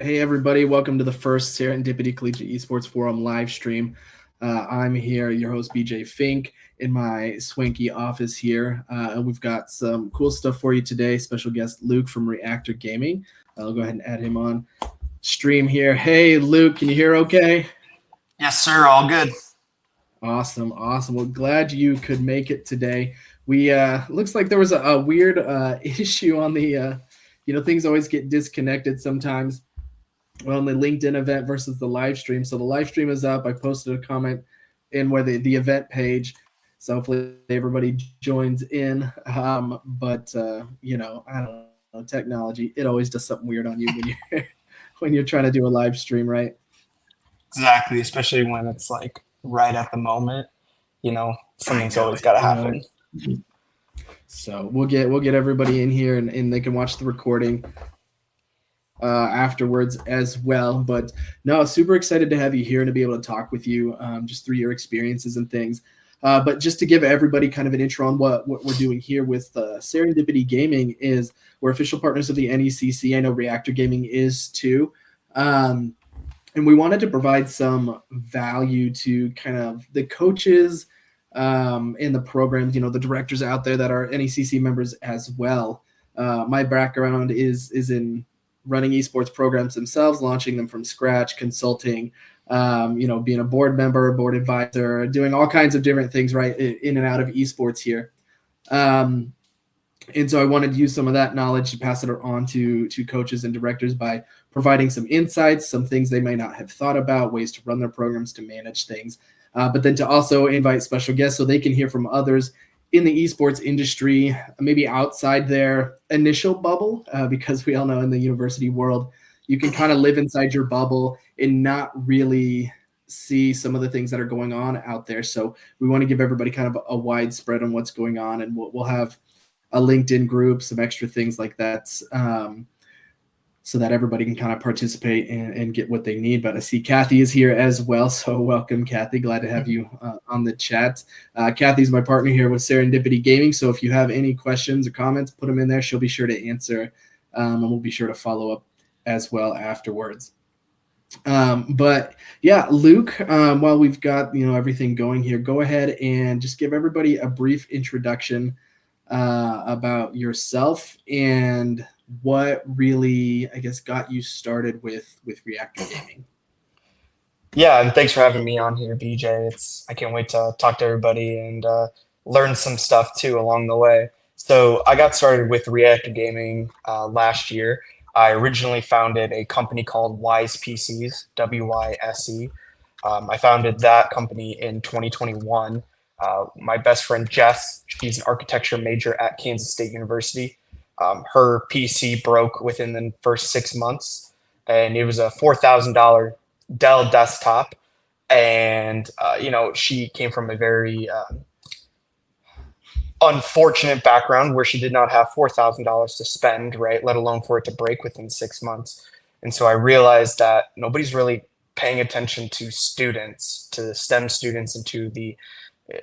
Hey everybody, welcome to the first Serendipity Collegiate Esports Forum live stream. I'm here, your host BJ Fink, in my swanky office here. And we've got some cool stuff for you today. Special guest Luke from Reactor Gaming. I'll go ahead and add him on stream here. Hey Luke, can you hear okay? Yes, sir. All good. Awesome. Well, glad you could make it today. We looks like there was a weird issue on the things always get disconnected sometimes. Well, on the LinkedIn event versus the live stream. So the live stream is up. I posted a comment in where the event page. So hopefully everybody joins in. But I don't know, technology, it always does something weird on you when you're when you're trying to do a live stream, right? Exactly, especially when it's like right at the moment. Something's always got to happen. So we'll get everybody in here and they can watch the recording afterwards as well. But no, super excited to have you here and to be able to talk with you just through your experiences and things. But just to give everybody kind of an intro on what we're doing here with Serendipity Gaming is we're official partners of the NECC. I know Reactor Gaming is too. And we wanted to provide some value to kind of the coaches in the programs, the directors out there that are NECC members as well. My background is in running esports programs themselves, launching them from scratch, consulting, being a board member, board advisor, doing all kinds of different things right in and out of esports here. And so I wanted to use some of that knowledge to pass it on to coaches and directors by providing some insights, some things they may not have thought about, ways to run their programs, to manage things, but then to also invite special guests so they can hear from others in the esports industry, maybe outside their initial bubble, because we all know in the university world, you can kind of live inside your bubble and not really see some of the things that are going on out there. So we want to give everybody kind of a wide spread on what's going on, and we'll have a LinkedIn group, some extra things like that, so that everybody can kind of participate and get what they need. But I see Kathy is here as well. So welcome, Kathy. Glad to have you on the chat. Kathy's my partner here with Serendipity Gaming. So if you have any questions or comments, put them in there. She'll be sure to answer, and we'll be sure to follow up as well afterwards. But yeah, Luke, while we've got everything going here, go ahead and just give everybody a brief introduction about yourself and what really, I guess, got you started with Reactor Gaming. Yeah, and thanks for having me on here, BJ. I can't wait to talk to everybody and learn some stuff too along the way. So I got started with Reactor Gaming last year. I originally founded a company called Wise PCs, WYSE. I founded that company in 2021. My best friend Jess, she's an architecture major at Kansas State University. Her PC broke within the first 6 months, and it was a $4,000 Dell desktop. And, she came from a very unfortunate background where she did not have $4,000 to spend, right, let alone for it to break within 6 months. And so I realized that nobody's really paying attention to students, to the STEM students, and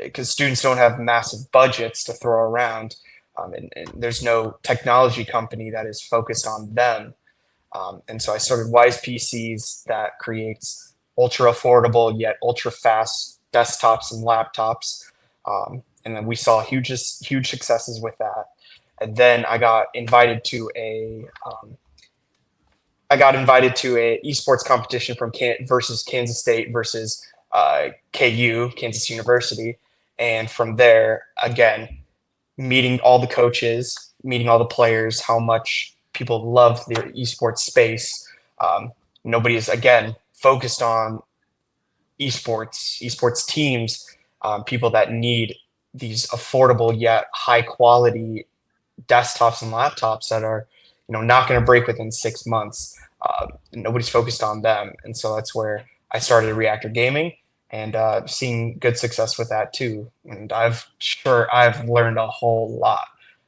because students don't have massive budgets to throw around. And there's no technology company that is focused on them. And so I started Wise PCs that creates ultra affordable yet ultra fast desktops and laptops. And then we saw huge successes with that. And then I got invited to a esports competition from Kansas State versus KU, Kansas University. And from there, again, meeting all the coaches, meeting all the players, how much people love the esports space. Nobody is, again, focused on esports teams, people that need these affordable yet high quality desktops and laptops that are, not going to break within 6 months. Nobody's focused on them. And so that's where I started Reactor Gaming, and seeing good success with that too. And I've learned a whole lot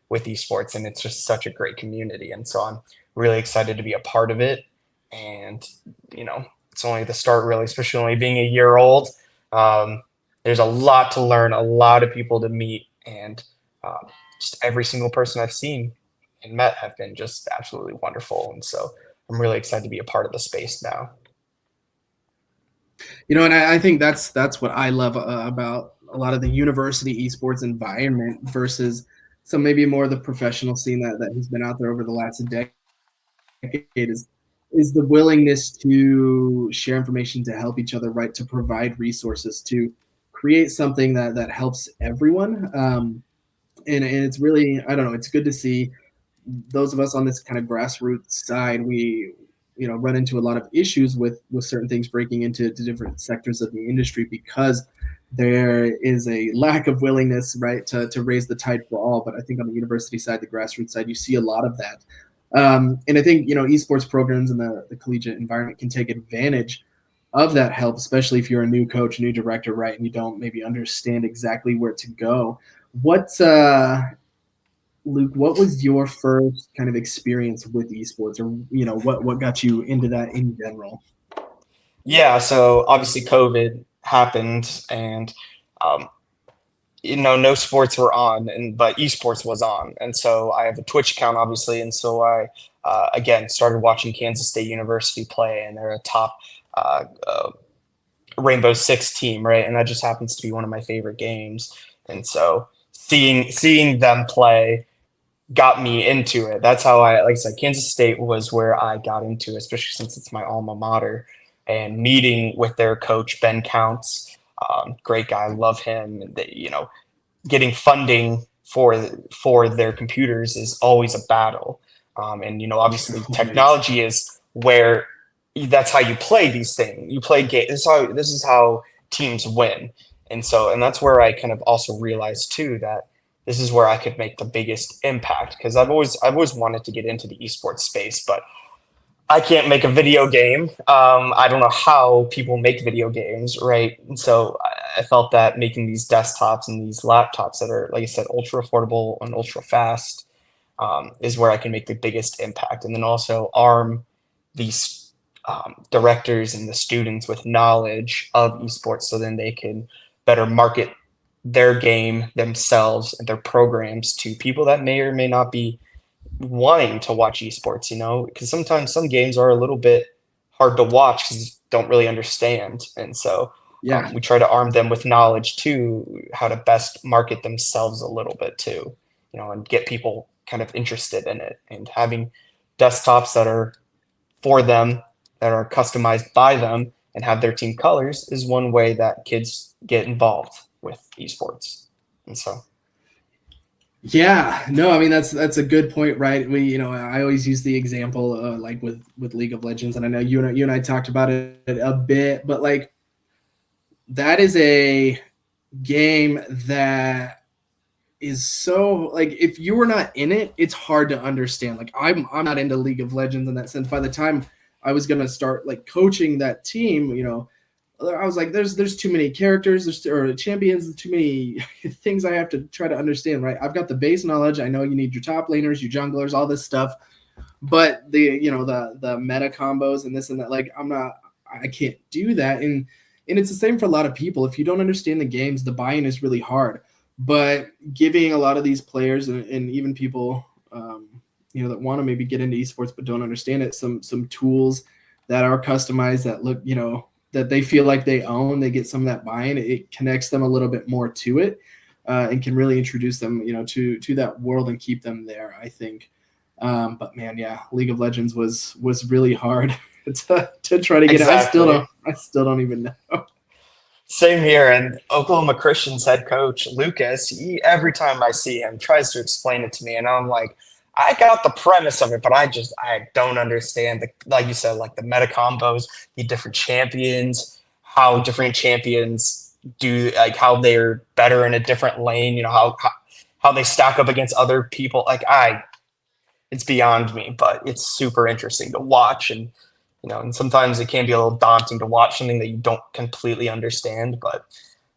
with esports, and it's just such a great community. And so I'm really excited to be a part of it. And, it's only the start, really, especially only being a year old. There's a lot to learn, a lot of people to meet, and just every single person I've seen and met have been just absolutely wonderful. And so I'm really excited to be a part of the space now. And I think that's what I love about a lot of the university esports environment versus some maybe more of the professional scene that has been out there over the last decade is the willingness to share information, to help each other, right? To provide resources, to create something that helps everyone. And it's really, I don't know, it's good to see those of us on this kind of grassroots side. We run into a lot of issues with certain things breaking into different sectors of the industry because there is a lack of willingness, right, to raise the tide for all. But I think on the university side, the grassroots side, you see a lot of that. And I think esports programs and the collegiate environment can take advantage of that help, especially if you're a new coach, new director, right, and you don't maybe understand exactly where to go. What's Luke, what was your first kind of experience with esports, or what got you into that in general? Yeah, so obviously COVID happened, and no sports were on, but esports was on, and so I have a Twitch account, obviously, and so I again started watching Kansas State University play, and they're a top Rainbow Six team, right? And that just happens to be one of my favorite games, and so seeing them play got me into it. That's how like I said, Kansas State was where I got into it, especially since it's my alma mater. And meeting with their coach, Ben Counts, great guy, love him. Getting funding for their computers is always a battle. And obviously technology is where that's how you play these things. You play games. This is how teams win. And that's where I kind of also realized too that this is where I could make the biggest impact, because I've always wanted to get into the esports space, but I can't make a video game. I don't know how people make video games, right? And so I felt that making these desktops and these laptops that are, like I said, ultra affordable and ultra fast is where I can make the biggest impact. And then also arm these directors and the students with knowledge of esports, so then they can better market their game themselves and their programs to people that may or may not be wanting to watch esports, because sometimes some games are a little bit hard to watch because you don't really understand. And so Yeah. we try to arm them with knowledge too, how to best market themselves a little bit too, and get people kind of interested in it. And having desktops that are for them, that are customized by them and have their team colors is one way that kids get involved with esports. And so Yeah, no, I mean that's a good point, right? I always use the example like with League of Legends, and I know you and I talked about it a bit, but like that is a game that is so, like, if you were not in it, it's hard to understand. Like I'm not into League of Legends in that sense. By the time I was gonna start like coaching that team, I was like, there's too many characters, or champions, too many things I have to try to understand, right? I've got the base knowledge. I know you need your top laners, your junglers, all this stuff, but the meta combos and this and that, like I can't do that. And it's the same for a lot of people. If you don't understand the games, the buy-in is really hard. But giving a lot of these players and even people, that want to maybe get into esports but don't understand it, some tools that are customized, that look, that they feel like they own, they get some of that buy-in, it connects them a little bit more to it, and can really introduce them, to that world and keep them there, I think. But man, yeah, League of Legends was really hard to try to get exactly. it. I still don't even know. Same here. And Oklahoma Christian's head coach, Lucas, every time I see him, tries to explain it to me. And I'm like, I got the premise of it, but I don't understand like you said, like the meta combos, the different champions, how different champions do, like how they're better in a different lane, how they stack up against other people. It's beyond me, but it's super interesting to watch. And sometimes it can be a little daunting to watch something that you don't completely understand, but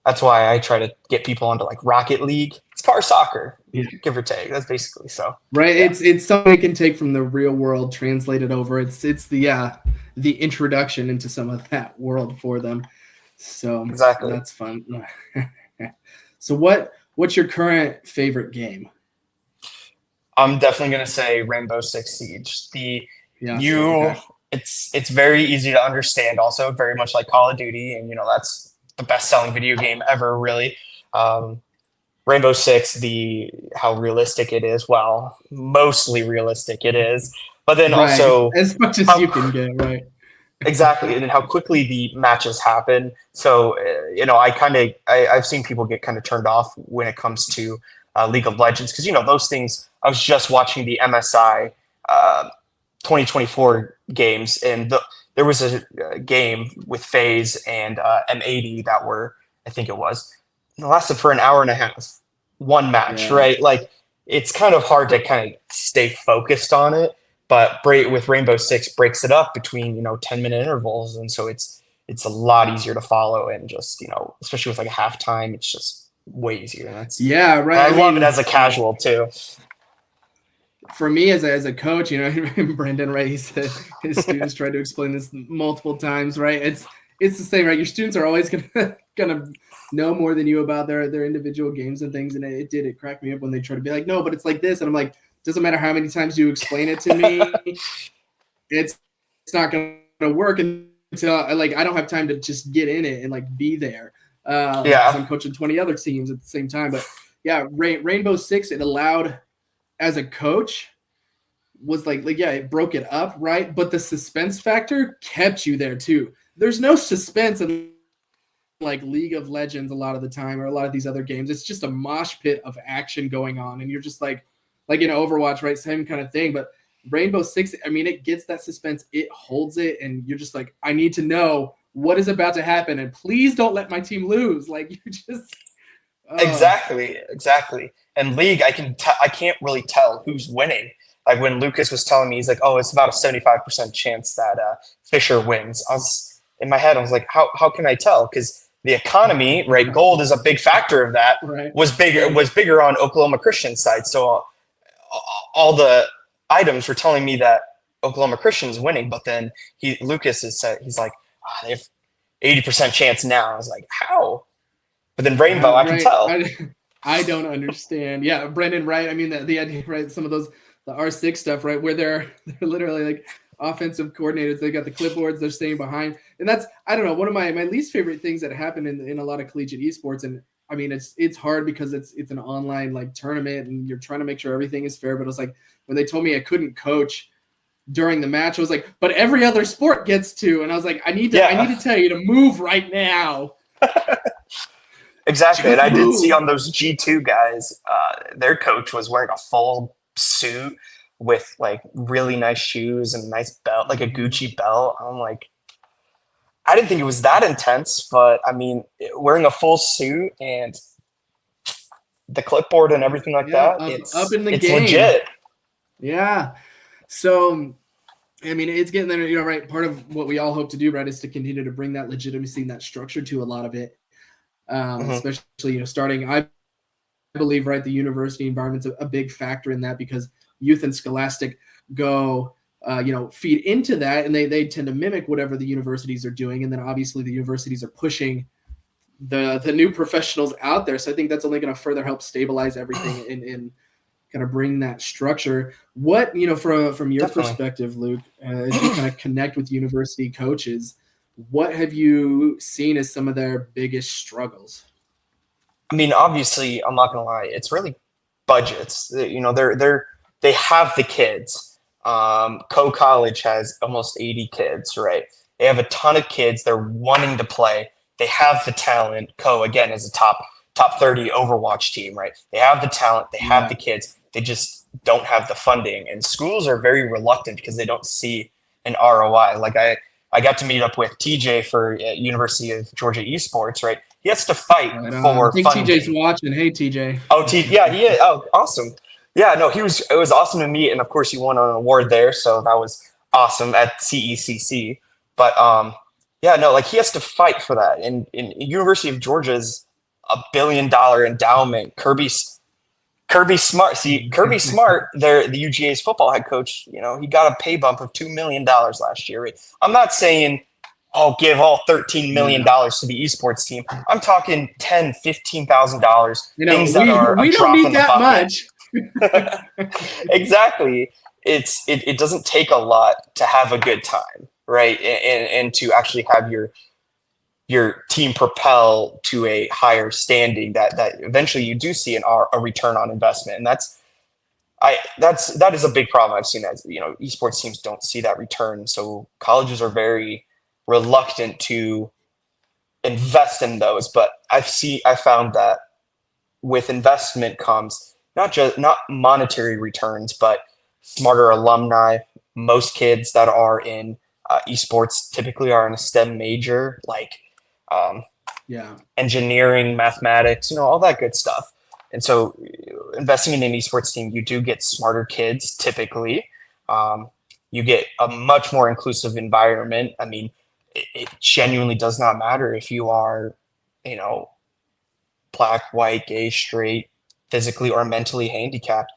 that's why I try to get people onto like Rocket League. It's car soccer, Yeah. give or take. That's basically so. Right. Yeah. It's something you can take from the real world, translate it over. It's the introduction into some of that world for them. So Exactly. that's fun. So what's your current favorite game? I'm definitely gonna say Rainbow Six Siege. Yeah. You Okay. it's very easy to understand. Also, very much like Call of Duty, and that's the best-selling video game ever, really. Rainbow Six, how realistic it is. Well, mostly realistic it is, but then Right. also As much as you can get, right. exactly, and how quickly the matches happen. So I've seen people get kind of turned off when it comes to League of Legends, because those things. I was just watching the MSI 2024 games, and there was a game with FaZe and M80 that were, I think it lasted for an hour and a half, one match, Yeah. right? Like, it's kind of hard to kind of stay focused on it, but with Rainbow Six breaks it up between 10-minute intervals, and so it's a lot easier to follow, and just especially with like a halftime, it's just way easier. And yeah, right. I love it as a casual too. For me as a coach, Brendan, right? He said his students tried to explain this multiple times, right? It's the same, right? Your students are always gonna know more than you about their individual games and things, and it cracked me up when they try to be like, no, but it's like this, and I'm like, doesn't matter how many times you explain it to me, it's not gonna work until I don't have time to just get in it and like be there. Because I'm coaching 20 other teams at the same time, but yeah, Rainbow Six, it allowed, as a coach, was like it broke it up, right? But the suspense factor kept you there too. There's no suspense in like League of Legends a lot of the time, or a lot of these other games. It's just a mosh pit of action going on, and you're just like in Overwatch, right? Same kind of thing. But Rainbow Six, I mean, it gets that suspense, it holds it, and you're just like, I need to know what is about to happen, and please don't let my team lose. Like, you just exactly. And League, I can't really tell who's winning. Like, when Lucas was telling me, he's like, "Oh, it's about a 75% chance that Fisher wins." In my head, I was like, "How can I tell?" Because the economy, right? Gold is a big factor of that. Right. Was bigger on Oklahoma Christian side. So all the items were telling me that Oklahoma Christian is winning, but then Lucas he's like, they have 80% chance now. I was like, how? But then Rainbow, I can tell. I don't understand. Yeah, Brendan, right? I mean, the idea, right? Some of those, the R6 stuff, right? Where they're literally like offensive coordinators. They got the clipboards, they're staying behind. And that's, I don't know, one of my least favorite things that happen in a lot of collegiate esports. And I mean, it's hard because it's an online like tournament, and you're trying to make sure everything is fair. But it was like, when they told me I couldn't coach during the match, I was like, but every other sport gets to. And I was like, I need to tell you to move right now. Exactly. And I did see on those G2 guys, their coach was wearing a full suit with like really nice shoes and a nice belt, like a Gucci belt. I'm like, I didn't think it was that intense, but I mean, wearing a full suit and the clipboard and everything like that, it's up in the game. Legit. Yeah. So, I mean, it's getting there, right? Part of what we all hope to do, right, is to continue to bring that legitimacy and that structure to a lot of it. Especially, starting, I believe, right, the university environment's a big factor in that, because youth and Scholastic go, feed into that, and they tend to mimic whatever the universities are doing. And then obviously the universities are pushing the new professionals out there. So I think that's only going to further help stabilize everything and kind of bring that structure. What, from your perspective, Luke, as you kind of connect with university coaches, what have you seen as some of their biggest struggles? I mean, obviously, I'm not gonna lie, it's really budgets. They have the kids. Co-college has almost 80 kids, right? They have a ton of kids. They're wanting to play. They have the talent. Co, again, is a top 30 Overwatch team, right? They have the talent. They have the kids. They just don't have the funding. And schools are very reluctant because they don't see an ROI. Like, I got to meet up with TJ for University of Georgia Esports, right? He has to fight for I think funding. TJ's watching. Hey, TJ. Oh, yeah, he is. Oh, awesome. Yeah, no, it was awesome to meet. And of course, he won an award there. So that was awesome at CECC. But like, he has to fight for that. And University of Georgia's $1 billion endowment. Kirby Smart. See, Kirby Smart, the UGA's football head coach, he got a pay bump of $2 million last year. Right? I'm not saying, give all $13 million to the esports team. I'm talking $10,000, $15,000. Things that are we don't need that much. Exactly. it doesn't take a lot to have a good time, right? And to actually have your team propel to a higher standing that eventually you do see a return on investment. And that is a big problem I've seen, as esports teams don't see that return. So colleges are very reluctant to invest in those. But I found that with investment comes not monetary returns, but smarter alumni. Most kids that are in esports typically are in a STEM major, like um, Yeah. engineering, mathematics, all that good stuff. And so investing in an esports team, you do get smarter kids typically. Um, you get a much more inclusive environment. I mean, it genuinely does not matter if you are, you know, black, white, gay, straight, physically or mentally handicapped.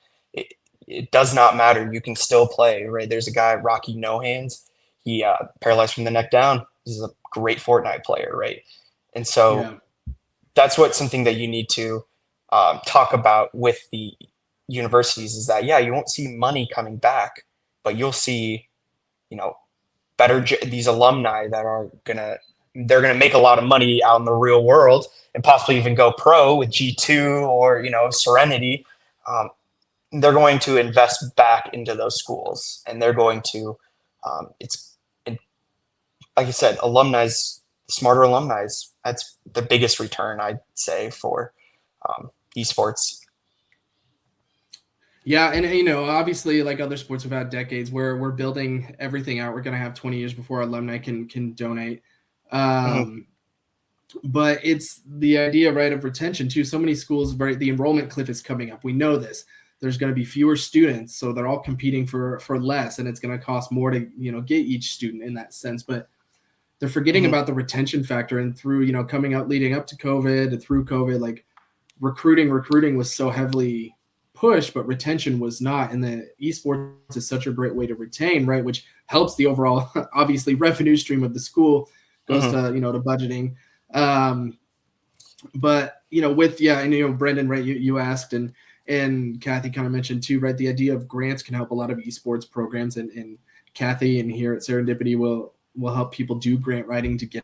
It does not matter. You can still play, right? There's a guy, Rocky No Hands. He paralyzed from the neck down. He's a great Fortnite player, right? And so Yeah. that's something that you need to talk about with the universities is that, yeah, you won't see money coming back, but you'll see, these alumni that they're gonna make a lot of money out in the real world and possibly even go pro with G2 or Serenity. They're going to invest back into those schools, and they're going to like I said, smarter alumni. That's the biggest return I'd say for esports. Yeah, and obviously, like other sports, have had decades where we're building everything out. We're going to have 20 years before alumni can donate. But it's the idea, right, of retention too. So many schools, right, the enrollment cliff is coming up. We know this. There's going to be fewer students, so they're all competing for less, and it's going to cost more to get each student in that sense. But they're forgetting about the retention factor, and through coming out leading up to COVID and through COVID, like recruiting was so heavily pushed, but retention was not. And the esports is such a great way to retain, right? Which helps the overall, obviously, revenue stream of the school goes to to budgeting. But and Brendan, right? You asked, and Kathy kind of mentioned too, right? The idea of grants can help a lot of esports programs, and Kathy and here at Serendipity will help people do grant writing to get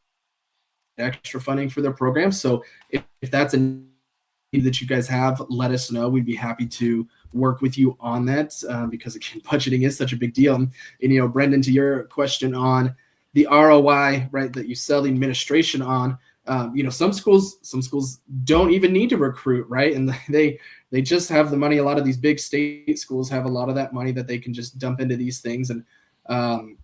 extra funding for their programs. So if that's a need that you guys have, let us know. We'd be happy to work with you on that because again, budgeting is such a big deal. And Brendan, to your question on the ROI, right, that you sell the administration on, some schools don't even need to recruit, right? And they just have the money. A lot of these big state schools have a lot of that money that they can just dump into these things. And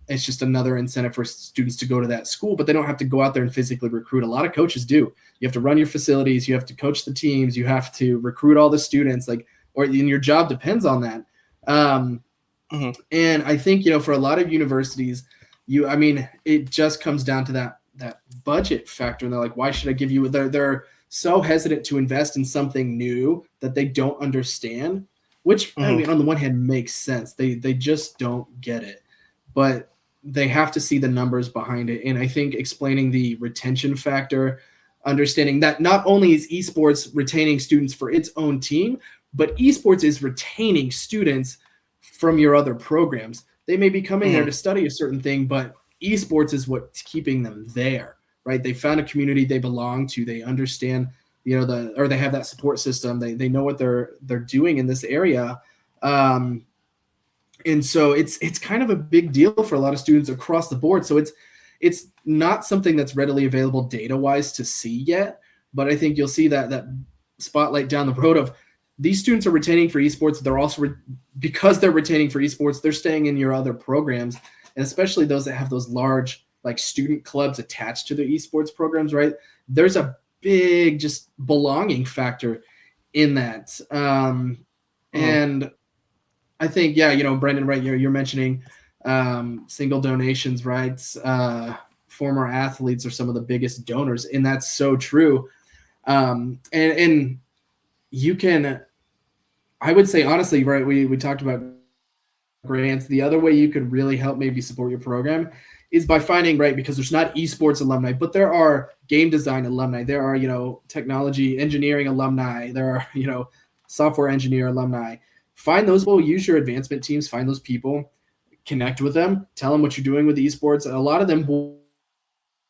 it's just another incentive for students to go to that school, but they don't have to go out there and physically recruit. A lot of coaches do. You have to run your facilities, you have to coach the teams, you have to recruit all the students, and your job depends on that. And I think, for a lot of universities, it just comes down to that budget factor. And they're like, why should I give you, they're so hesitant to invest in something new that they don't understand, which on the one hand makes sense. They just don't get it. But they have to see the numbers behind it. And I think explaining the retention factor, understanding that not only is esports retaining students for its own team, but esports is retaining students from your other programs. They may be coming there to study a certain thing, but esports is what's keeping them there, right? They found a community they belong to. They understand, or they have that support system. They know what they're doing in this area. And so it's kind of a big deal for a lot of students across the board. So it's not something that's readily available data-wise to see yet, but I think you'll see that spotlight down the road of these students are retaining for esports. They're also, because they're retaining for esports, they're staying in your other programs, and especially those that have those large like student clubs attached to their esports programs, right? There's a big just belonging factor in that. And I think, Brendan, right, you're mentioning single donations, right? Former athletes are some of the biggest donors, and that's so true. And you can, I would say honestly, right, we talked about grants. The other way you could really help maybe support your program is by finding, right, because there's not esports alumni, but there are game design alumni. There are, technology engineering alumni. There are, software engineer alumni. find those people, use your advancement teams, find those people, connect with them, tell them what you're doing with the esports. And a lot of them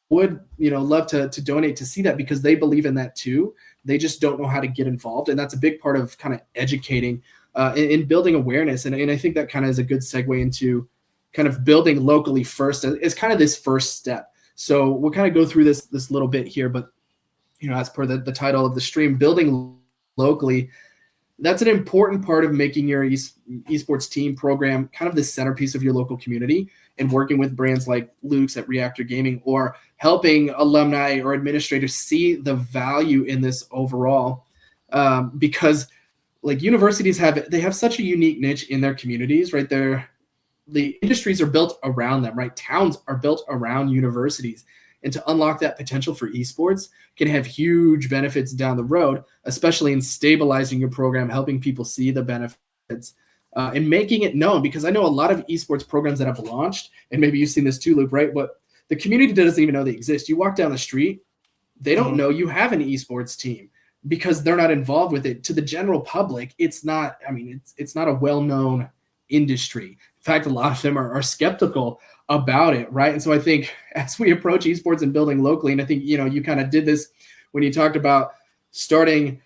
would, love to donate to see that because they believe in that too. They just don't know how to get involved. And that's a big part of kind of educating in building awareness. And I think that kind of is a good segue into kind of building locally first as kind of this first step. So we'll kind of go through this little bit here, but as per the title of the stream, building locally, that's an important part of making your esports team program kind of the centerpiece of your local community, and working with brands like Luke's at Reactor Gaming, or helping alumni or administrators see the value in this overall, because like universities have such a unique niche in their communities, right? The industries are built around them, right? Towns are built around universities. And to unlock that potential for esports can have huge benefits down the road, especially in stabilizing your program, helping people see the benefits, and making it known. Because I know a lot of esports programs that have launched, and maybe you've seen this too, Luke, right? But the community doesn't even know they exist. You walk down the street, they don't know you have an esports team because they're not involved with it. To the general public, it's not a well-known industry. In fact, a lot of them are skeptical about it, right? And so I think as we approach esports and building locally, and I think you kind of did this when you talked about starting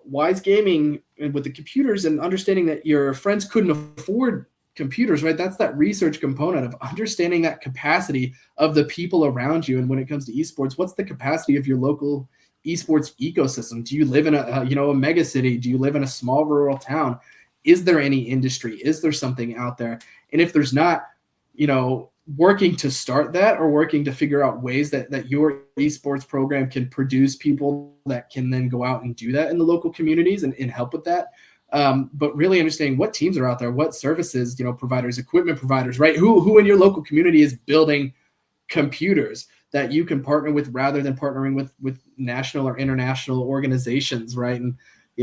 Wise Gaming with the computers, and understanding that your friends couldn't afford computers, right? That's that research component of understanding that capacity of the people around you. And when it comes to esports, what's the capacity of your local esports ecosystem? Do you live in a mega city? Do you live in a small rural town? Is there any industry? Is there something out there? And if there's not, working to start that, or working to figure out ways that your esports program can produce people that can then go out and do that in the local communities and help with that. But really understanding what teams are out there, what services, providers, equipment providers, right? Who in your local community is building computers that you can partner with, rather than partnering with national or international organizations, right? And,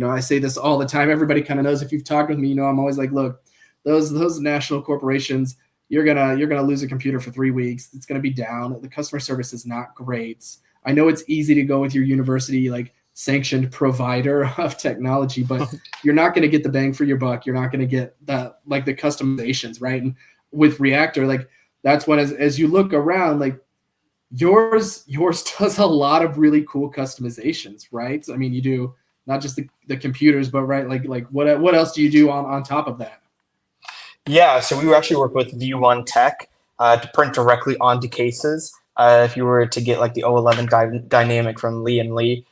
I say this all the time. Everybody kind of knows, if you've talked with me, I'm always like, look, those national corporations, you're gonna lose a computer for 3 weeks. It's gonna be down. The customer service is not great. I know it's easy to go with your university like sanctioned provider of technology, but you're not gonna get the bang for your buck. You're not gonna get the customizations, right? And with Reactor, like that's when as you look around, like yours does a lot of really cool customizations, right? I mean, you do not just the computers, but right, like what else do you do on top of that? Yeah, so we actually work with View One Tech to print directly onto cases. If you were to get like the O11 dynamic from Lee and Lee,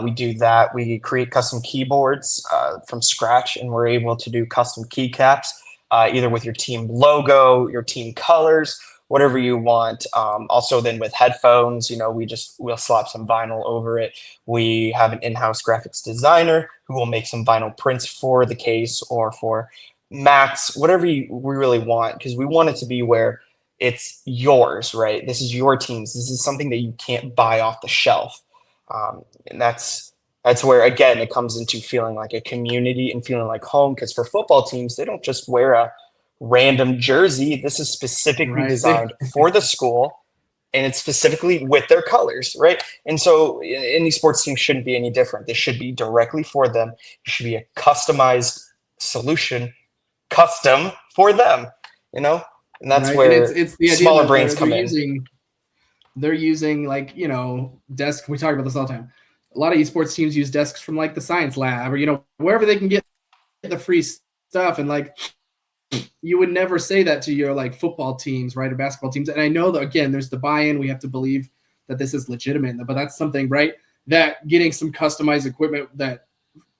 we do that. We create custom keyboards from scratch, and we're able to do custom keycaps, either with your team logo, your team colors, whatever you want. Also, then with headphones, we'll slap some vinyl over it. We have an in-house graphics designer who will make some vinyl prints for the case or for mats, whatever we really want, because we want it to be where it's yours, right? This is your teams. This is something that you can't buy off the shelf, and that's where again it comes into feeling like a community and feeling like home. Because for football teams, they don't just wear a random jersey. This is specifically designed for the school, and it's specifically with their colors, right? And so any sports team shouldn't be any different. This should be directly for them. It should be a customized solution, custom for them, and that's right. where And it's the idea smaller that brains come in. They're using like desk. We talk about this all the time. A lot of esports teams use desks from like the science lab, or wherever they can get the free stuff. And like you would never say that to your like football teams, right, or basketball teams. And I know that again, there's the buy-in. We have to believe that this is legitimate, but that's something, right, that getting some customized equipment that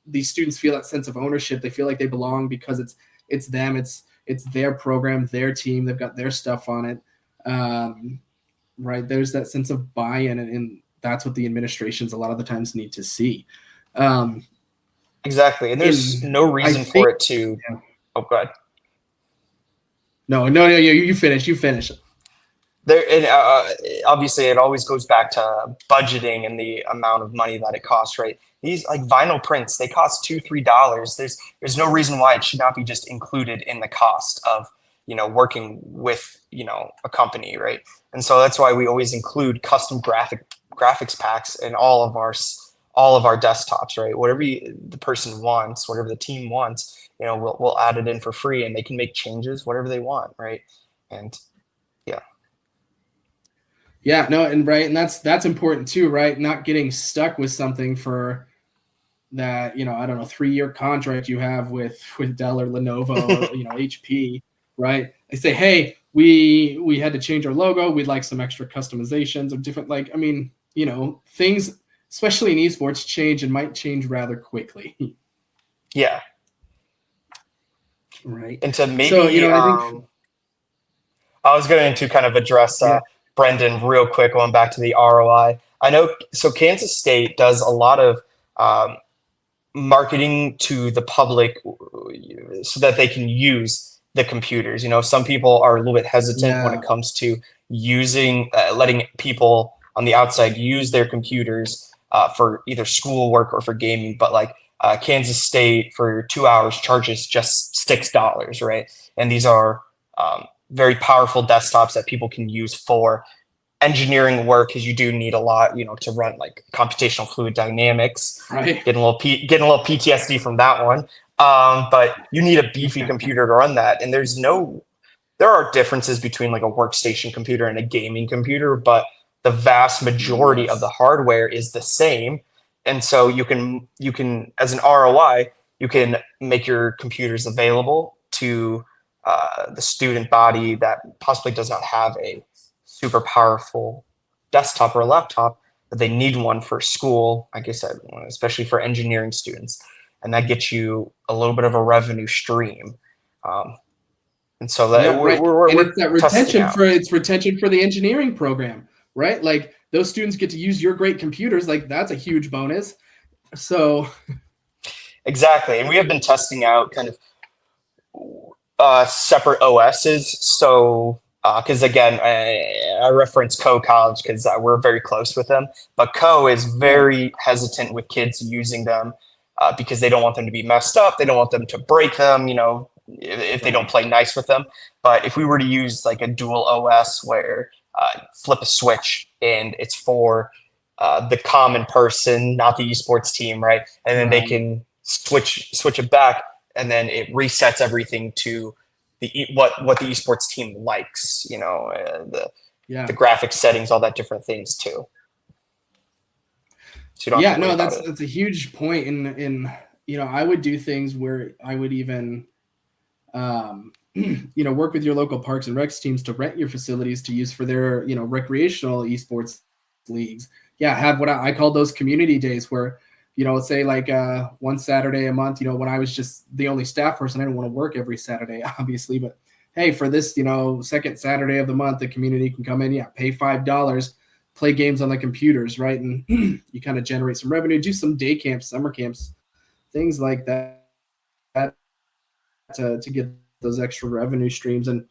these students feel that sense of ownership. They feel like they belong because it's them, it's their program, their team. They've got their stuff on it, right? There's that sense of buy-in, and that's what the administrations a lot of the times need to see. Exactly, and there's no reason for it to. Yeah. Oh, go ahead. No, you finish. You finish. There, and obviously, it always goes back to budgeting and the amount of money that it costs, right? These like vinyl prints, they cost $2-3. There's no reason why it should not be just included in the cost of working with a company, right? And so that's why we always include custom graphics packs in all of all of our desktops, right? Whatever the person wants, whatever the team wants, we'll add it in for free, and they can make changes whatever they want, right? And yeah. Yeah, no, and right, and that's important too, right? Not getting stuck with something for that, I don't know, 3-year contract you have with Dell or Lenovo or HP, right? They say, hey, we had to change our logo. We'd like some extra customizations or different, things, especially in esports, change and might change rather quickly. Yeah. Right. And to maybe, So, I think I was going to kind of address yeah. Brendan real quick, going back to the ROI. I know, so Kansas State does a lot of marketing to the public so that they can use the computers. Some people are a little bit hesitant when Yeah. it comes to using, letting people on the outside use their computers for either schoolwork or for gaming. But like Kansas State for 2 hours charges just $6, right? And these are very powerful desktops that people can use for engineering work, because you do need a lot, to run like computational fluid dynamics. Right. Getting a little PTSD from that one. But you need a beefy computer to run that, and there are differences between like a workstation computer and a gaming computer, but the vast majority of the hardware is the same. And so you can as an ROI, you can make your computers available to the student body that possibly does not have a super powerful desktop or a laptop, but they need one for school, like I said, especially for engineering students. And that gets you a little bit of a revenue stream. And so that Yeah, right. And we're it's that testing out. retention for the engineering program, right? Like those students get to use your great computers. Like that's a huge bonus. So Exactly. And we have been testing out kind of separate OSs. So, because again, I reference Co College because we're very close with them, but Co is yeah, very hesitant with kids using them because they don't want them to be messed up. They don't want them to break them, if they don't play nice with them. But if we were to use like a dual OS where flip a switch and it's for the common person, not the esports team, right? And then they right. can switch it back, and then it resets everything to what the esports team likes, the Yeah. graphic settings, all that different things too. So you don't have Yeah, to worry no, about it. that's a huge point. I would do things where I would even work with your local parks and recs teams to rent your facilities to use for their, recreational esports leagues. Yeah, have what I call those community days where, say like one Saturday a month, when I was just the only staff person, I didn't want to work every Saturday, obviously, but hey, for this, second Saturday of the month, the community can come in, pay $5, play games on the computers, right? And you kind of generate some revenue, do some day camps, summer camps, things like that to get those extra revenue streams. And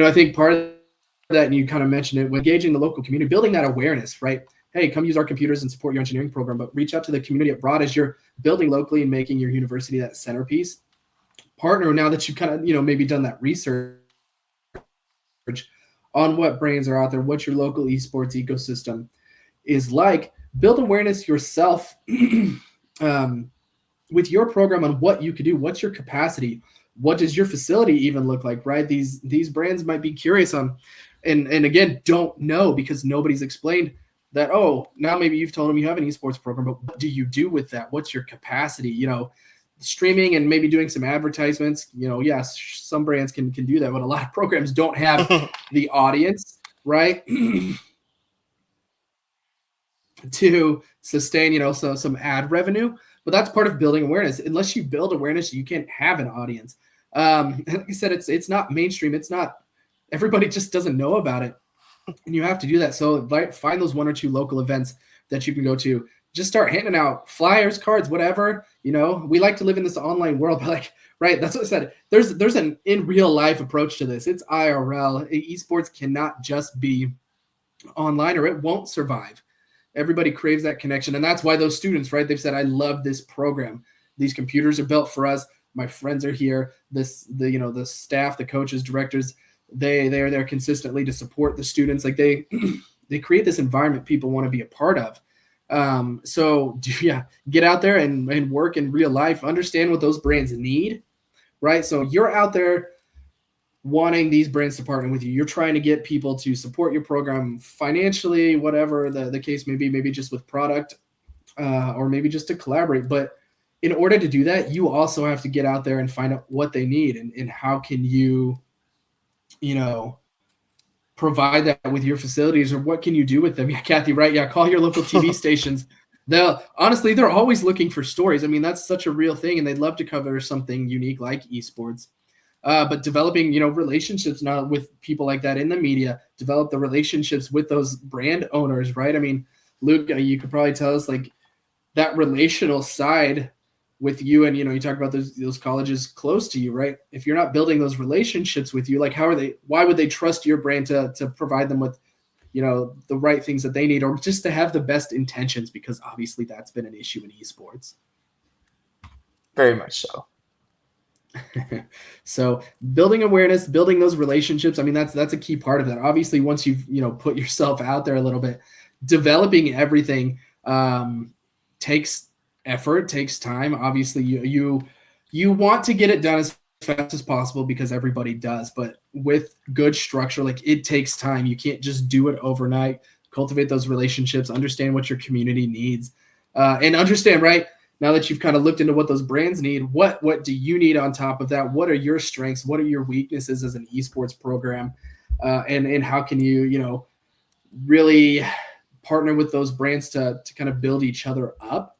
I think part of that, and you kind of mentioned it, with engaging the local community, building that awareness, right? Hey, come use our computers and support your engineering program, but reach out to the community abroad as you're building locally and making your university that centerpiece. Partner, now that you've kind of, maybe done that research on what brands are out there, what your local esports ecosystem is like, build awareness yourself with your program on what you could do, what's your capacity, what does your facility even look like, right? These brands might be curious on, and again, don't know because nobody's explained that. Oh, now maybe you've told them you have an esports program, but what do you do with that? What's your capacity? Streaming and maybe doing some advertisements. Yes, some brands can do that, but a lot of programs don't have the audience, right? to sustain, some ad revenue. But that's part of building awareness. Unless you build awareness, you can't have an audience. Like I said, it's not mainstream. It's not, everybody just doesn't know about it. And you have to do that. So find those 1 or 2 local events that you can go to. Just start handing out flyers, cards, whatever. We like to live in this online world, but right, that's what I said. There's an in real life approach to this. It's IRL. Esports cannot just be online or it won't survive. Everybody craves that connection. And that's why those students, right, they've said, I love this program. These computers are built for us. My friends are here. The staff, the coaches, directors, they're there consistently to support the students. Like they they create this environment people want to be a part of. So get out there and work in real life, understand what those brands need, right? So you're out there wanting these brands to partner with you. You're trying to get people to support your program financially, whatever the case may be, maybe just with product, or maybe just to collaborate. But in order to do that, you also have to get out there and find out what they need, and how can you, provide that with your facilities, or what can you do with them? Yeah, Kathy, right? Yeah, call your local TV stations. They're always looking for stories. I mean, that's such a real thing, and they'd love to cover something unique like esports. But developing, relationships now with people like that in the media, develop the relationships with those brand owners, right? I mean, Luke, you could probably tell us like that relational side with you, and you talk about those colleges close to you, right? If you're not building those relationships with you, like why would they trust your brand to provide them with the right things that they need, or just to have the best intentions? Because obviously that's been an issue in esports. Very much so. So building awareness, building those relationships, I mean, that's a key part of that. Obviously, once you've put yourself out there a little bit, developing everything takes effort, takes time. Obviously, you want to get it done as fast as possible because everybody does, but with good structure, like, it takes time. You can't just do it overnight. Cultivate those relationships, understand what your community needs, and understand, right, now that you've kind of looked into what those brands need, what do you need on top of that? What are your strengths? What are your weaknesses as an esports program? And how can you, really partner with those brands to kind of build each other up?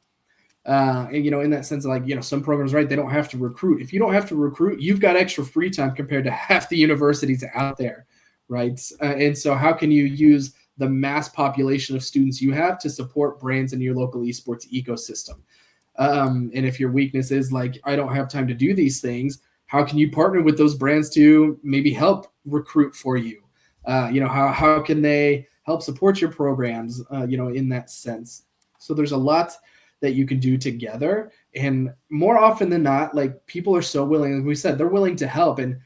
And, in that sense, like, some programs, right, they don't have to recruit. If you don't have to recruit, you've got extra free time compared to half the universities out there, right? And so how can you use the mass population of students you have to support brands in your local esports ecosystem? And if your weakness is like, I don't have time to do these things, how can you partner with those brands to maybe help recruit for you? How can they help support your programs, in that sense? So there's a lot that you can do together. And more often than not, like, people are so willing, like we said, they're willing to help. And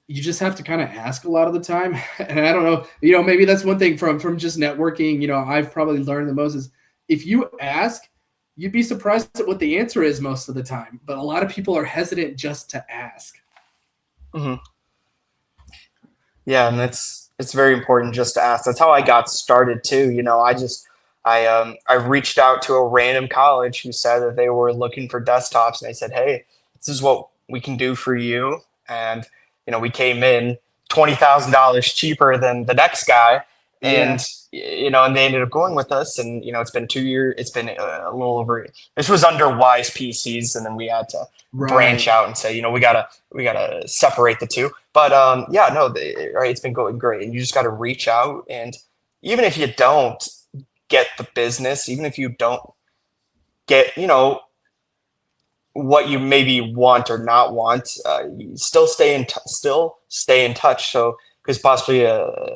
you just have to kind of ask a lot of the time. And I don't know, maybe that's one thing from just networking, I've probably learned the most is, if you ask, you'd be surprised at what the answer is most of the time. But a lot of people are hesitant just to ask. Mm-hmm. Yeah, and it's very important just to ask. That's how I got started too. I reached out to a random college who said that they were looking for desktops, and they said, "Hey, this is what we can do for you." And we came in $20,000 cheaper than the next guy, and and they ended up going with us. And it's been 2 years. It's been a little over. This was under Wise PCs, and then we had to branch out and say, we gotta separate the two. But right, it's been going great, and you just got to reach out. And even if you don't get the business, even if you don't get what you maybe want or not want, you still stay in touch. So because possibly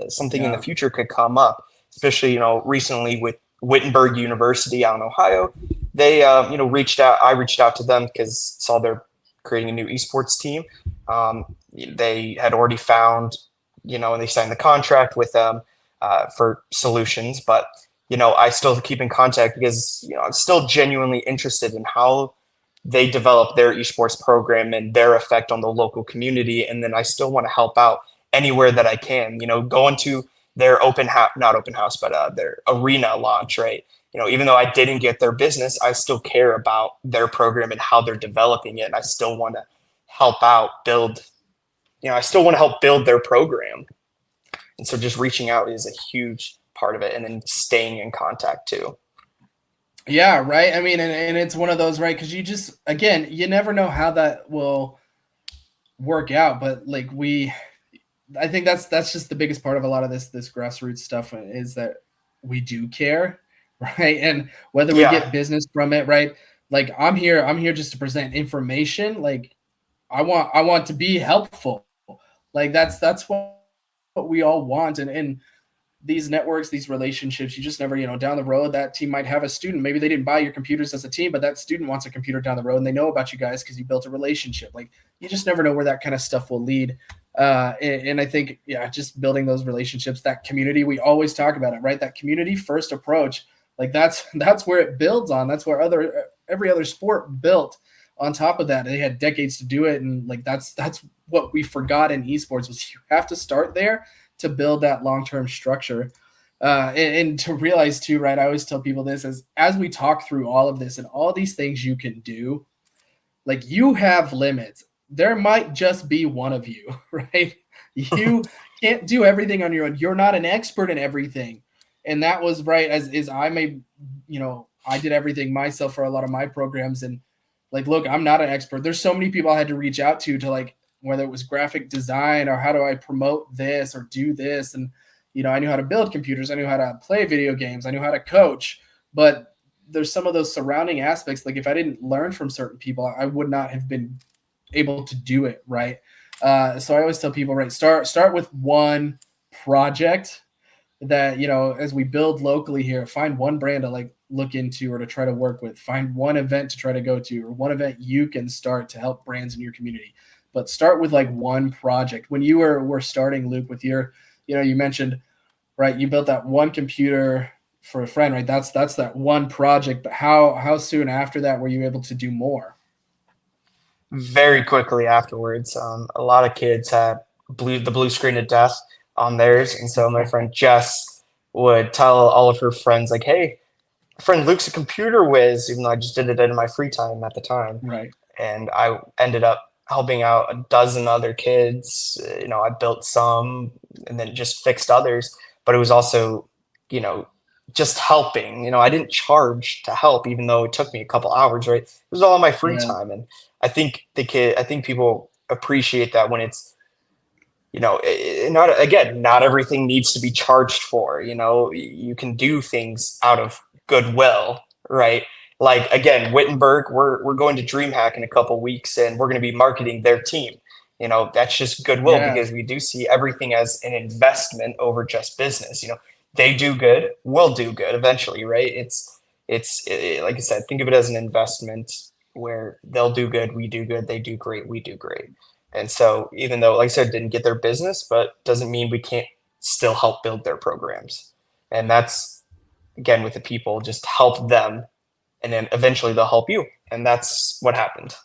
something in the future could come up, especially recently with Wittenberg University out in Ohio. They reached out. I reached out to them because saw they're creating a new esports team. They had already found, and they signed the contract with them for solutions. But I still keep in contact because I'm still genuinely interested in how they develop their esports program and their effect on the local community. And then I still want to help out anywhere that I can. Go into their not open house, but their arena launch, right? Even though I didn't get their business, I still care about their program and how they're developing it. And I still want to help out build, I still want to help build their program. And so just reaching out is a huge part of it, and then staying in contact too. Yeah, right. I mean, and it's one of those, right? Because you never know how that will work out. But like I think that's just the biggest part of a lot of this grassroots stuff is that we do care, right? And whether we get business from it, right? Like I'm here just to present information. Like I want to be helpful. Like that's what we all want. And these networks, these relationships, you just never, down the road, that team might have a student. Maybe they didn't buy your computers as a team, but that student wants a computer down the road, and they know about you guys because you built a relationship. Like, you just never know where that kind of stuff will lead. And I think, yeah, just building those relationships, that community, we always talk about it, right? That community first approach, like that's where it builds on. That's where every other sport built on top of that. They had decades to do it. And like, that's what we forgot in esports was you have to start there to build that long-term structure. And to realize too, right? I always tell people this as we talk through all of this and all these things you can do, like you have limits. There might just be one of you, right? You can't do everything on your own. You're not an expert in everything. And that was right as I may, I did everything myself for a lot of my programs. And like, look, I'm not an expert. There's so many people I had to reach out to like, whether it was graphic design or how do I promote this or do this. And, I knew how to build computers. I knew how to play video games. I knew how to coach, but there's some of those surrounding aspects. Like if I didn't learn from certain people, I would not have been able to do it. Right. So I always tell people, right, start with one project that, as we build locally here, find one brand to like look into or to try to work with, find one event to try to go to, or one event you can start to help brands in your community, but start with like one project. When you were starting, Luke, with your, you mentioned, right, you built that one computer for a friend, right? That's that one project. But how soon after that were you able to do more? Very quickly afterwards. A lot of kids had the blue screen of death on theirs, and so my friend Jess would tell all of her friends like, "Hey, my friend Luke's a computer whiz," even though I just did it in my free time at the time. Right. And I ended up helping out a dozen other kids. I built some and then just fixed others, but it was also, you know, just helping. I didn't charge to help, even though it took me a couple hours, right? It was all in my free Yeah. time. And I think people appreciate that when it's, not everything needs to be charged for. You can do things out of goodwill, right? Like again, Wittenberg, we're going to DreamHack in a couple weeks, and we're going to be marketing their team. That's just goodwill Yeah. because we do see everything as an investment over just business. They do good, we'll do good eventually, right? Like I said, think of it as an investment where they'll do good, we do good, they do great, we do great. And so even though, like I said, didn't get their business, but doesn't mean we can't still help build their programs. And that's, again, with the people, just help them and then eventually they'll help you. And that's what happened.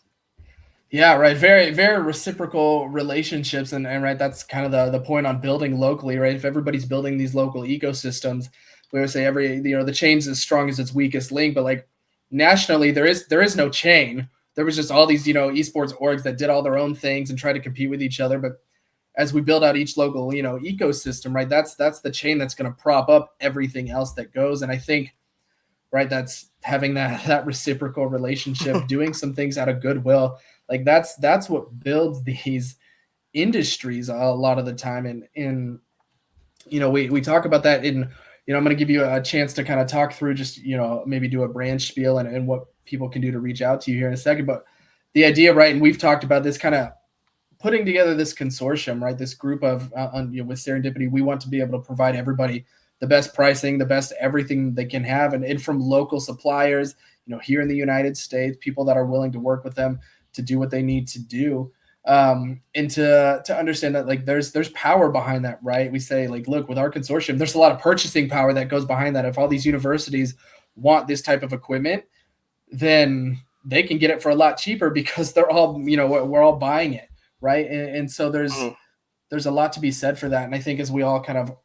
Yeah, right. Very, very reciprocal relationships. And right, that's kind of the point on building locally, right? If everybody's building these local ecosystems, we would say the chain's as strong as its weakest link, but like nationally, there is no chain. There was just all these, esports orgs that did all their own things and try to compete with each other. But as we build out each local, ecosystem, right, that's the chain that's going to prop up everything else that goes. And I think, right, that's having that reciprocal relationship, doing some things out of goodwill. Like that's what builds these industries a lot of the time. And we talk about that in, I'm going to give you a chance to kind of talk through just, maybe do a brand spiel and what people can do to reach out to you here in a second. But the idea, right, and we've talked about this kind of putting together this consortium, right, this group of, with Serendipity, we want to be able to provide everybody the best pricing, the best everything they can have, and from local suppliers, here in the United States, people that are willing to work with them to do what they need to do. And to understand that like there's power behind that, right? We say like, look, with our consortium, there's a lot of purchasing power that goes behind that. If all these universities want this type of equipment, then they can get it for a lot cheaper because they're all, we're all buying it, right? And so there's a lot to be said for that. And I think as we all kind of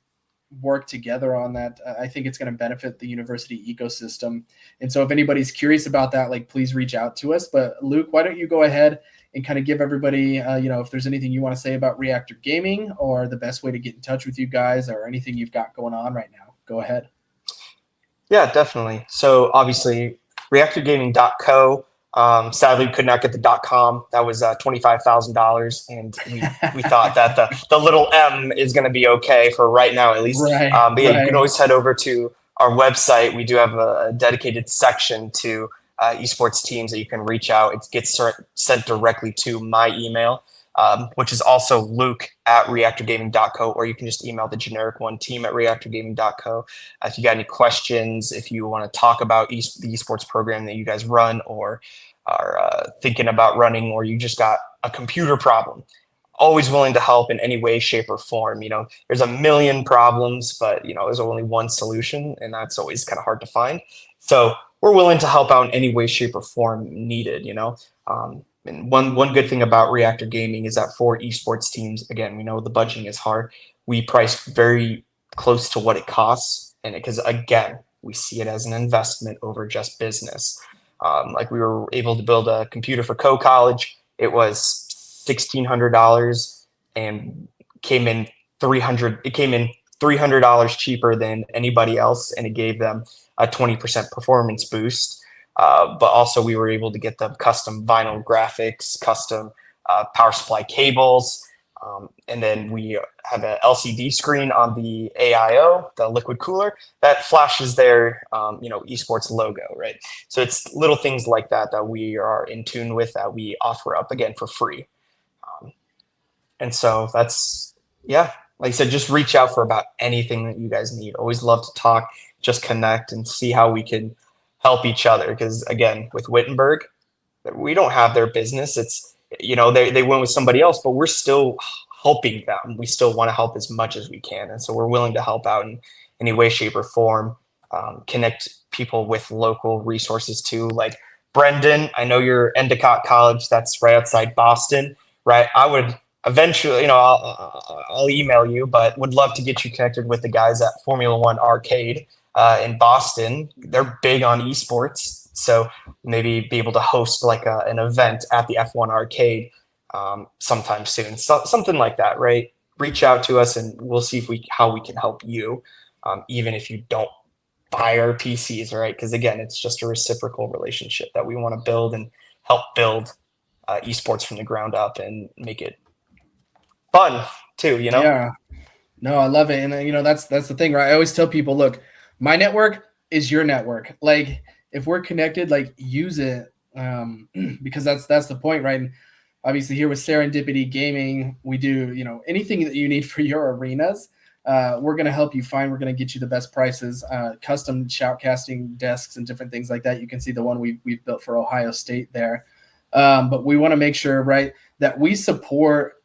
work together on that, I think it's going to benefit the university ecosystem. And so if anybody's curious about that, like, please reach out to us. But Luke, why don't you go ahead and kind of give everybody, if there's anything you want to say about Reactor Gaming or the best way to get in touch with you guys or anything you've got going on right now, go ahead. Yeah, definitely. So obviously reactorgaming.co. Sadly, we could not get the .com. That was $25,000, and we thought that the little M is going to be okay for right now, at least. Right. But yeah, you can always head over to our website. We do have a dedicated section to esports teams that you can reach out. It gets sent directly to my email, which is also luke@reactorgaming.co, or you can just email the generic one, team@reactorgaming.co. If you got any questions, if you want to talk about the esports program that you guys run or are thinking about running, or you just got a computer problem, always willing to help in any way, shape, or form. There's a million problems, but there's only one solution, and that's always kind of hard to find. So we're willing to help out in any way, shape, or form needed. And one good thing about Reactor Gaming is that for esports teams, again, we know the budgeting is hard. We price very close to what it costs, and because again, we see it as an investment over just business. Like we were able to build a computer for Co-College. It was $1,600 and came in 300. It came in $300 cheaper than anybody else, and it gave them a 20% performance boost. But also we were able to get them custom vinyl graphics, custom power supply cables, and then we have an LCD screen on the AIO, the liquid cooler, that flashes their esports logo, right? So it's little things like that that we are in tune with, that we offer up again for free. And so that's, yeah, like I said, just reach out for about anything that you guys need. Always love to talk, just connect and see how we can help each other. Because again, with Wittenberg, we don't have their business. It's, they went with somebody else, but we're still helping them. We still want to help as much as we can. And so we're willing to help out in any way, shape, or form, connect people with local resources too. Like Brendan, I know you're Endicott College, that's right outside Boston, right? I would eventually, I'll email you, but would love to get you connected with the guys at Formula One Arcade in Boston. They're big on esports. So maybe be able to host like an event at the F1 Arcade sometime soon. So, something like that, right? Reach out to us and we'll see how we can help you, even if you don't buy our PCs, right? Because again, it's just a reciprocal relationship that we want to build and help build esports from the ground up and make it fun too, Yeah. No, I love it. And that's the thing, right? I always tell people, look, my network is your network. Like if we're connected, like use it. Because that's the point, right? And obviously here with Serendipity Gaming, we do, anything that you need for your arenas. We're going to help you find, we're going to get you the best prices, custom shoutcasting desks and different things like that. You can see the one we've built for Ohio State there. But we want to make sure, right, that we support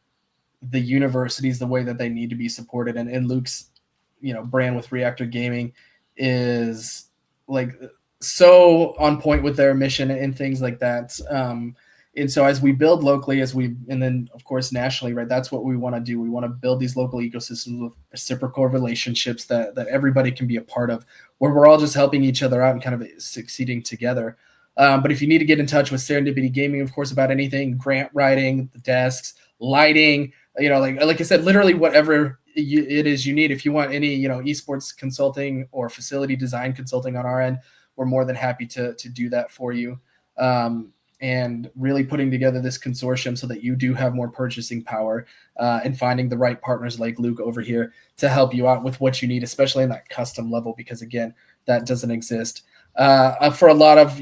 the universities the way that they need to be supported. And Luke's, brand with Reactor Gaming is like so on point with their mission and things like that. And so as we build locally, and then of course nationally, right, that's what we want to do. We want to build these local ecosystems with reciprocal relationships that everybody can be a part of, where we're all just helping each other out and kind of succeeding together. But if you need to get in touch with Serendipity Gaming, of course, about anything, grant writing, the desks, lighting, like I said, literally whatever it is you need. If you want any, esports consulting or facility design consulting on our end, we're more than happy to do that for you. And really putting together this consortium so that you do have more purchasing power, and finding the right partners like Luke over here to help you out with what you need, especially in that custom level, because again, that doesn't exist for a lot of,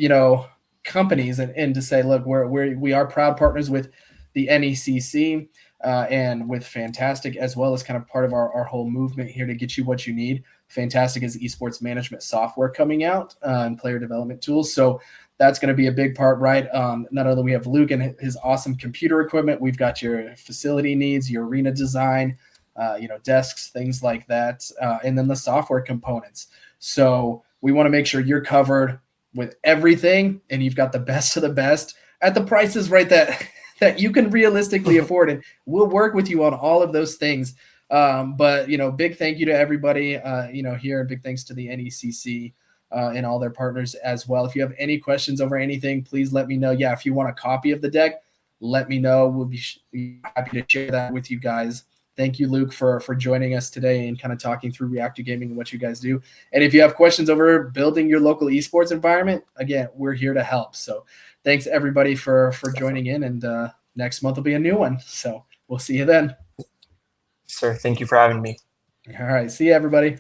companies, and to say, look, we are proud partners with the NECC and with Fantastic, as well as kind of part of our whole movement here to get you what you need. Fantastic is esports management software coming out and player development tools. So that's going to be a big part, right? Not only we have Luke and his awesome computer equipment, we've got your facility needs, your arena design, desks, things like that, and then the software components. So we want to make sure you're covered with everything, and you've got the best of the best at the prices, right, that you can realistically afford, and we'll work with you on all of those things. But big thank you to everybody here, and big thanks to the NECC and all their partners as well. If you have any questions over anything, please let me know. Yeah, if you want a copy of the deck, let me know. We'll be happy to share that with you guys. Thank you, Luke, for joining us today and kind of talking through Reactor Gaming and what you guys do. And if you have questions over building your local esports environment, again, we're here to help. So thanks everybody for joining in, and next month will be a new one. So we'll see you then. Sir, thank you for having me. All right. See you, everybody.